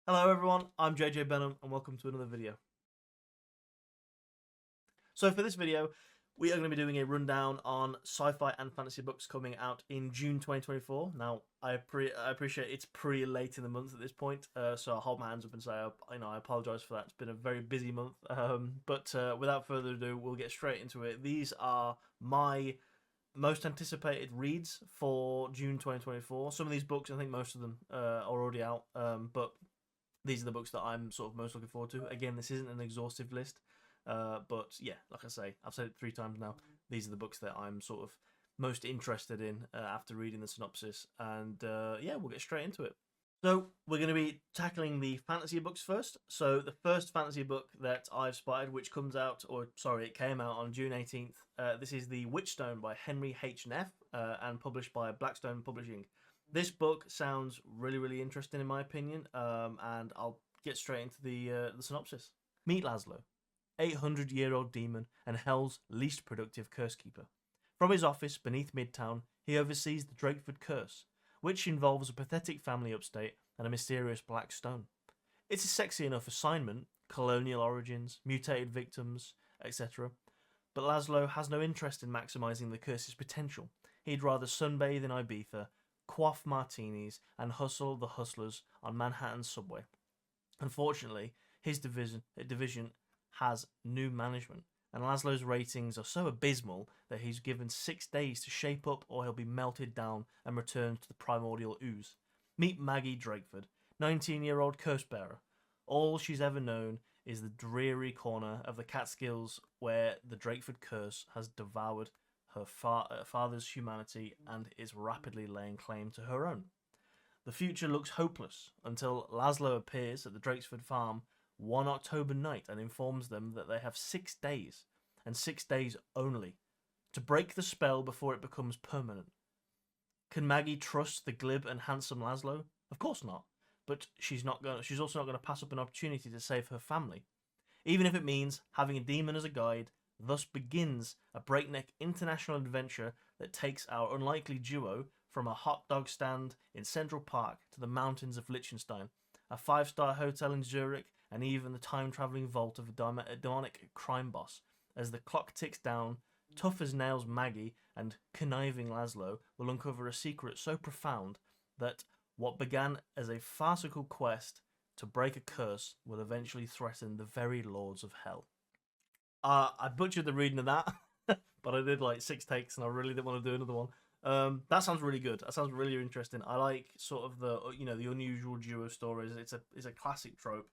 Hello everyone, I'm JJ Benham and welcome to another video. So for this video, we are going to be doing a rundown on sci-fi and fantasy books coming out in June 2024. Now, I appreciate it's pretty late in the month at this point, so I'll hold my hands up and say I apologise for that. It's been a very busy month, but without further ado, we'll get straight into it. These are my most anticipated reads for June 2024. Some of these books, I think most of them are already out, but these are the books that I'm sort of most looking forward to. Again, this isn't an exhaustive list, but yeah, like I say, I've said it 3 times now. These are the books that I'm sort of most interested in after reading the synopsis, and yeah, we'll get straight into it. So we're going to be tackling the fantasy books first. So the first fantasy book that I've spotted, which comes out, or sorry, it came out on June 18th. This is The Witchstone by Henry H. Neff and published by Blackstone Publishing. This book sounds really, really interesting in my opinion, and I'll get straight into the synopsis. Meet Laszlo, 800-year-old demon and Hell's least productive cursekeeper. From his office beneath Midtown, he oversees the Drakeford Curse, which involves a pathetic family upstate and a mysterious black stone. It's a sexy enough assignment, colonial origins, mutated victims, etc. But Laszlo has no interest in maximising the curse's potential. He'd rather sunbathe in Ibiza, quaff martinis, and hustle the hustlers on Manhattan's subway. Unfortunately, his division has new management, and Laszlo's ratings are so abysmal that he's given 6 days to shape up or he'll be melted down and returned to the primordial ooze. Meet Maggie Drakeford, 19-year-old curse bearer. All she's ever known is the dreary corner of the Catskills where the Drakeford curse has devoured her father's humanity and is rapidly laying claim to her own. The future looks hopeless until Laszlo appears at the Drakeford farm one October night and informs them that they have 6 days, and 6 days only, to break the spell before it becomes permanent. Can Maggie trust the glib and handsome Laszlo? Of course not, but she's also not going to pass up an opportunity to save her family, even if it means having a demon as a guide. Thus begins a breakneck international adventure that takes our unlikely duo from a hot dog stand in Central Park to the mountains of Liechtenstein, a 5-star hotel in Zurich, and even the time-travelling vault of a demonic crime boss. As the clock ticks down, tough as nails Maggie and conniving Laszlo will uncover a secret so profound that what began as a farcical quest to break a curse will eventually threaten the very lords of hell. I butchered the reading of that, but I did like 6 takes, and I really didn't want to do another one. That sounds really good. That sounds really interesting. I like sort of the unusual duo stories. It's a classic trope.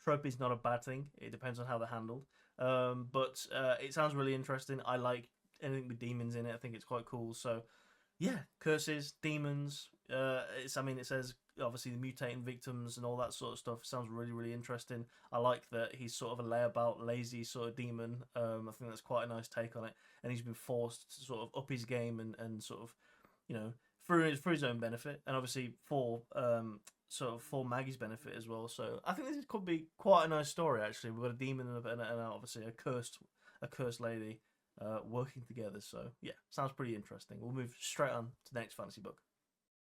Trope is not a bad thing. It depends on how they're handled. But it sounds really interesting. I like anything with demons in it. I think it's quite cool. So yeah, curses, demons. It says obviously the mutating victims and all that sort of stuff. It sounds really, really interesting. I like that he's sort of a layabout, lazy sort of demon. I think that's quite a nice take on it. And he's been forced to sort of up his game and sort of, you know, for his own benefit, and obviously for Maggie's benefit as well. So I think this could be quite a nice story. Actually, we've got a demon and obviously a cursed lady working together. So yeah, sounds pretty interesting. We'll move straight on to the next fantasy book.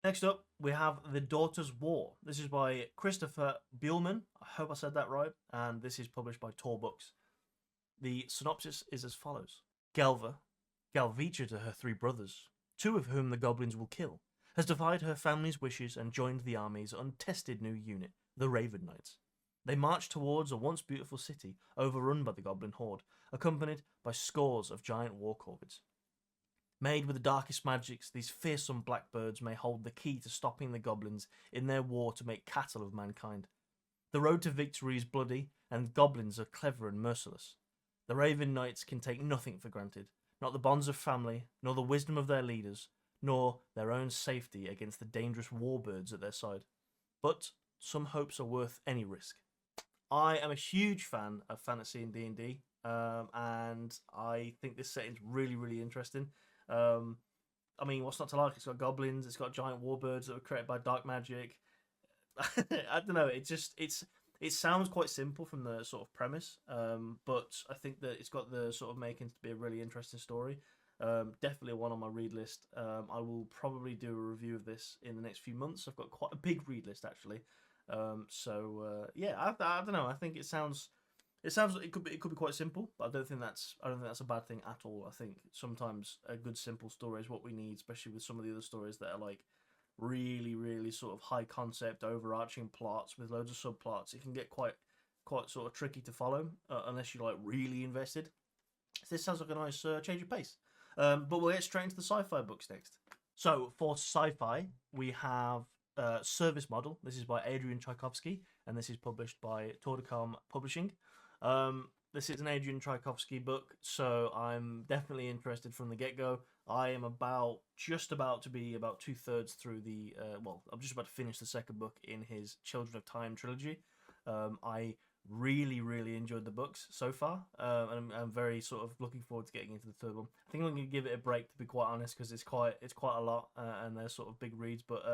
Next up, we have The Daughter's War. This is by Christopher Buehlman. I hope I said that right. And this is published by Tor Books. The synopsis is as follows. Galvicha to her 3 brothers, 2 of whom the goblins will kill, has defied her family's wishes and joined the army's untested new unit, the Raven Knights. They march towards a once beautiful city overrun by the goblin horde, accompanied by scores of giant war corvids. Made with the darkest magics, these fearsome blackbirds may hold the key to stopping the goblins in their war to make cattle of mankind. The road to victory is bloody, and goblins are clever and merciless. The Raven Knights can take nothing for granted, not the bonds of family, nor the wisdom of their leaders, nor their own safety against the dangerous warbirds at their side. But some hopes are worth any risk. I am a huge fan of fantasy and D&D, and I think this setting's really, really interesting. What's not to like? It's got goblins, it's got giant warbirds that were created by dark magic. I don't know. It sounds quite simple from the sort of premise, but I think that it's got the sort of makings to be a really interesting story. Definitely one on my read list. I will probably do a review of this in the next few months. I've got quite a big read list actually. Yeah, I don't know. I think it sounds like it could be quite simple, but I don't think that's a bad thing at all. I think sometimes a good simple story is what we need, especially with some of the other stories that are like really really sort of high concept, overarching plots with loads of subplots. It can get quite sort of tricky to follow unless you're like really invested. This sounds like a nice change of pace. But we'll get straight into the sci-fi books next. So for sci-fi, we have Service Model. This is by Adrian Tchaikovsky, and this is published by Tordicom Publishing. This is an Adrian Tchaikovsky book, so I'm definitely interested from the get-go. I am just about to be about 2/3 through I'm just about to finish the second book in his Children of Time trilogy. I really really enjoyed the books so far, and I'm very sort of looking forward to getting into the third one. I think I'm going to give it a break, to be quite honest, because it's quite a lot, and they're sort of big reads. But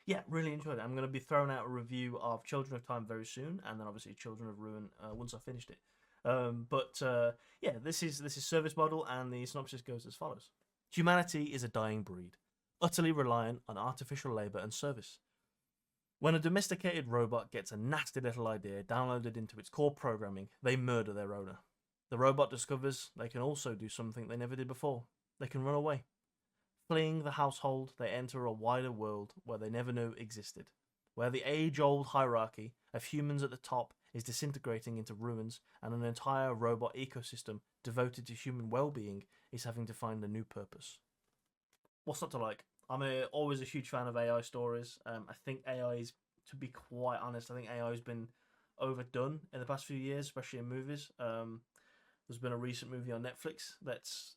yeah, really enjoyed it. I'm going to be throwing out a review of Children of Time very soon, and then obviously Children of Ruin once I finished it. Yeah, this is Service Model, and the synopsis goes as follows: Humanity is a dying breed, utterly reliant on artificial labour and service. When a domesticated robot gets a nasty little idea downloaded into its core programming, they murder their owner. The robot discovers they can also do something they never did before. They can run away. Fleeing the household, they enter a wider world where they never knew existed, where the age-old hierarchy of humans at the top is disintegrating into ruins, and an entire robot ecosystem devoted to human well-being is having to find a new purpose. What's not to like? Always a huge fan of AI stories. I think AI is, to be quite honest, I think AI has been overdone in the past few years, especially in movies. There's been a recent movie on Netflix that's,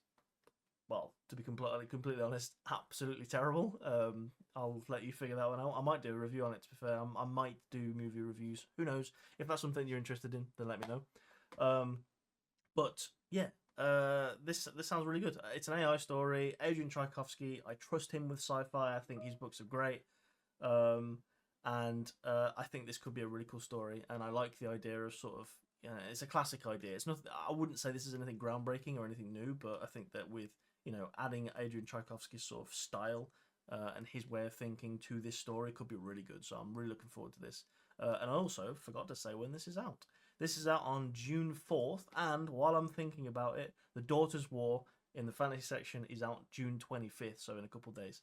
well, to be completely honest, absolutely terrible. I'll let you figure that one out. I might do a review on it, to be fair. I might do movie reviews. Who knows? If that's something you're interested in, then let me know. But yeah, this sounds really good. It's an AI story. Adrian Tchaikovsky. I trust him with sci-fi. I think his books are great. And I think this could be a really cool story. And I like the idea of sort of, it's a classic idea. It's nothing. I wouldn't say this is anything groundbreaking or anything new, but I think that with adding Adrian Tchaikovsky's sort of style and his way of thinking to this story could be really good. So I'm really looking forward to this. And I also forgot to say when this is out. This is out on June 4th, and while I'm thinking about it, The Daughter's War in the fantasy section is out June 25th, so in a couple of days.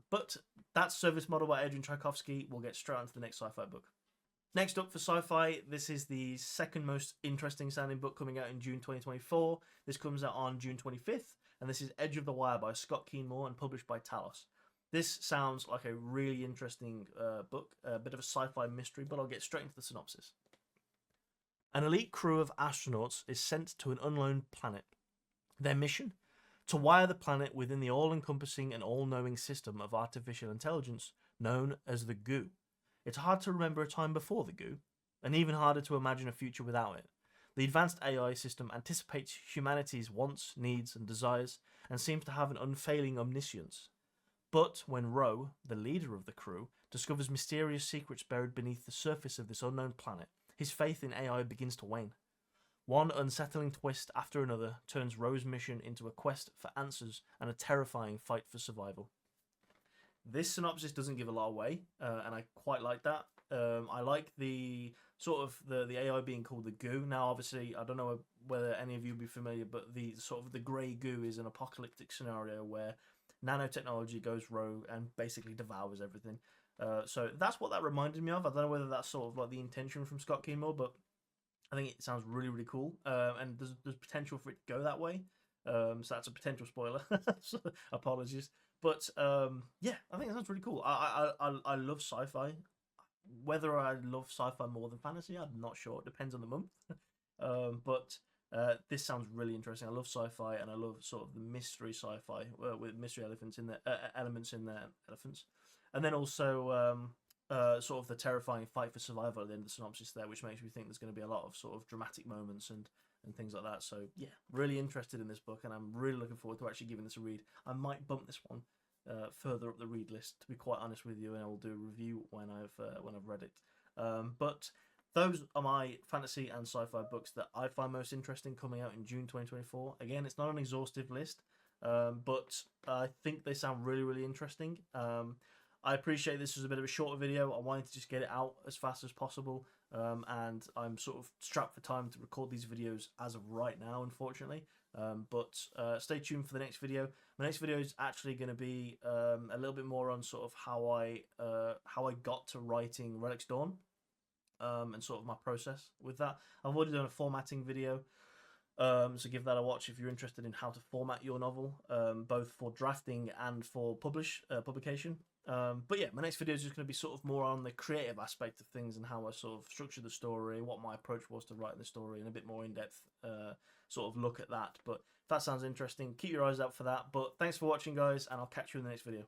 But that's Service Model by Adrian Tchaikovsky. We'll get straight on to the next sci-fi book. Next up for sci-fi, this is the second most interesting sounding book coming out in June 2024. This comes out on June 25th, and this is Edge of the Wire by Scott Keenmore and published by Talos. This sounds like a really interesting book, a bit of a sci-fi mystery, but I'll get straight into the synopsis. An elite crew of astronauts is sent to an unknown planet. Their mission? To wire the planet within the all-encompassing and all-knowing system of artificial intelligence known as the goo. It's hard to remember a time before the goo, and even harder to imagine a future without it. The advanced AI system anticipates humanity's wants, needs, and desires, and seems to have an unfailing omniscience. But when Ro, the leader of the crew, discovers mysterious secrets buried beneath the surface of this unknown planet, his faith in AI begins to wane. One unsettling twist after another turns Ro's mission into a quest for answers and a terrifying fight for survival. This synopsis doesn't give a lot away, and I quite like that. I like the sort of the AI being called the goo. Now, obviously, I don't know whether any of you will be familiar, but the sort of the grey goo is an apocalyptic scenario where nanotechnology goes rogue and basically devours everything. So that's what that reminded me of. I don't know whether that's sort of like the intention from Scott Keenmore, but I think it sounds really, really cool. And there's potential for it to go that way. So that's a potential spoiler. So, apologies. But yeah, I think it sounds really cool. I love sci-fi. Whether I love sci-fi more than fantasy, I'm not sure. It depends on the month. But this sounds really interesting. I love sci-fi, and I love sort of the mystery sci-fi with mystery elements in there, and then also sort of the terrifying fight for survival at the end of the synopsis there, which makes me think there's going to be a lot of sort of dramatic moments and things like that. So yeah, really interested in this book, and I'm really looking forward to actually giving this a read. I might bump this one further up the read list, to be quite honest with you, and I will do a review when I've read it. But those are my fantasy and sci-fi books that I find most interesting coming out in June 2024. Again, it's not an exhaustive list, but I think they sound really, really interesting. I appreciate this was a bit of a shorter video. I wanted to just get it out as fast as possible, and I'm sort of strapped for time to record these videos as of right now, unfortunately. But stay tuned for the next video. My next video is actually going to be a little bit more on sort of how I got to writing Relics Dawn, and sort of my process with that. I've already done a formatting video. So give that a watch if you're interested in how to format your novel, both for drafting and for publication. But yeah, my next video is just going to be sort of more on the creative aspect of things and how I sort of structured the story, what my approach was to writing the story, and a bit more in-depth sort of look at that. But if that sounds interesting, keep your eyes out for that. But thanks for watching, guys, and I'll catch you in the next video.